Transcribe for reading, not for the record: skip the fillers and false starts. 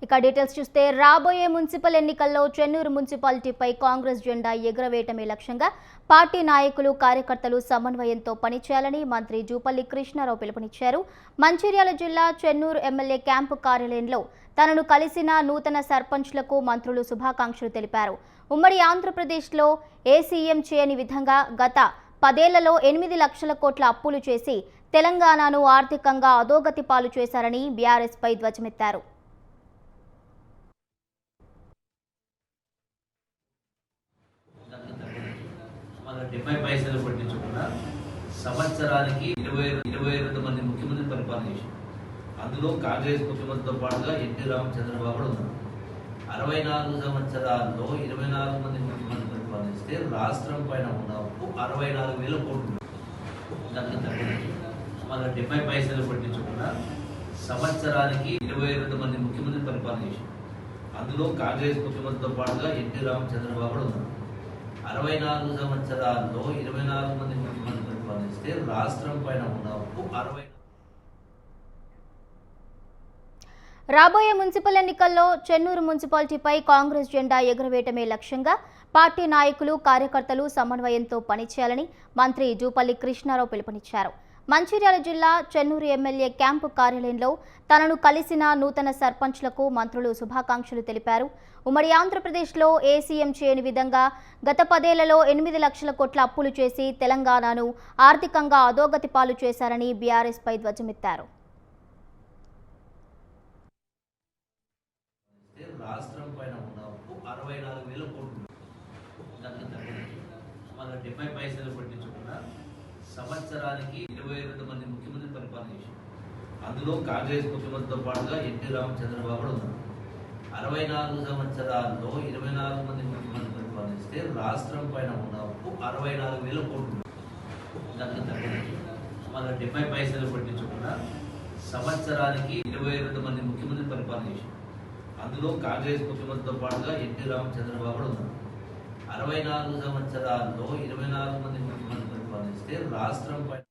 ఇక డీటెయిల్స్ చూస్తే రాబోయే మున్సిపల్ ఎన్నికల్లో చెన్నూరు మున్సిపాలిటీపై కాంగ్రెస్ జెండా ఎగురవేయటమే లక్ష్యంగా పార్టీ నాయకులు కార్యకర్తలు సమన్వయంతో పనిచేయాలని మంత్రి జూపల్లి కృష్ణారావు పిలుపునిచ్చారు. మంచిర్యాల జిల్లా చెన్నూరు ఎమ్మెల్యే క్యాంపు కార్యాలయంలో తనను కలిసిన నూతన సర్పంచ్లకు మంత్రులు శుభాకాంక్షలు తెలిపారు. ఉమ్మడి ఆంధ్రప్రదేశ్లో ఏ సీఎం చేయని విధంగా గత 10 ఏళ్లలో 8 లక్షల కోట్ల అప్పులు చేసి తెలంగాణను ఆర్థికంగా అధోగతి పాలు చేశారని బీఆర్ఎస్పై ధ్వజమెత్తారు. మన 70 పైసలు పట్టించుకున్న సంవత్సరానికి 22 మంది ముఖ్యమంత్రులు పరిపాలన చేశారు. అందులో కాంగ్రెస్ ముఖ్యమంత్రితో పాటుగా ఎన్టీ రామచంద్రబాబు ఉన్నారు. 64 సంవత్సరాల్లో 24 మంది ముఖ్యమంత్రులు పరిపాలిస్తే రాష్ట్రం పైన ఉన్న అప్పు 64,000 కోట్లు. మన 70 పైసలు పట్టించుకున్న సంవత్సరానికి 22 మంది ముఖ్యమంత్రులు పరిపాలన చేశారు. అందులో కాంగ్రెస్ ముఖ్యమంత్రితో పాటుగా ఎన్టీ రామచంద్రబాబు ఉన్నారు. 64 సంవత్సరాల్లో 24 మంది ముఖ్యమంత్రులు పరిపాలిస్తే రాష్ట్రం పైన ఉన్న అప్పు 60. రాబోయే మున్సిపల్ ఎన్నికల్లో చెన్నూరు మున్సిపాలిటీపై కాంగ్రెస్ జెండా ఎగురవేయటమే లక్ష్యంగా పార్టీ నాయకులు కార్యకర్తలు సమన్వయంతో పనిచేయాలని మంత్రి జూపల్లి కృష్ణారావు పిలుపునిచ్చారు. మంచిర్యాల జిల్లా చెన్నూరు ఎమ్మెల్యే క్యాంపు కార్యాలయంలో తనను కలిసిన నూతన సర్పంచ్లకు మంత్రులు శుభాకాంక్షలు తెలిపారు. ఉమ్మడి ఆంధ్రప్రదేశ్లో ఏ సీఎం చేయని విధంగా గత 10 ఏళ్లలో 8 లక్షల కోట్ల అప్పులు చేసి తెలంగాణను ఆర్థికంగా అధోగతి పాలు చేశారని బీఆర్ఎస్పై ధ్వజమెత్తారు. రాష్ట్రం పైన ఉన్న అప్పు 64,000 కోట్లు. మన 70 పైసలు పట్టించుకున్న సంవత్సరానికి 22 మంది ముఖ్యమంత్రులు పరిపాలన చేశారు. అందులో కాంగ్రెస్ ముఖ్యమంత్రితో పాటుగా ఎన్టీ రామచంద్రబాబు ఉన్నారు. 64 సంవత్సరాల్లో 24 మంది ముఖ్యమంత్రులు పరిపాలిస్తే రాష్ట్రం పైన ఉన్న అప్పు 64,000 కోట్లు. మన 70 పైసలు పట్టించుకున్న సంవత్సరానికి 22 మంది ముఖ్యమంత్రులు పరిపాలన చేశారు. అందులో కాంగ్రెస్ ముఖ్యమంత్రితో పాటుగా ఎన్టీ రామచంద్రబాబు ఉన్నారు. 64 సంవత్సరాల్లో 24 మంది ముఖ్యమంత్రులు పరిపాలిస్తే రాష్ట్రం పైన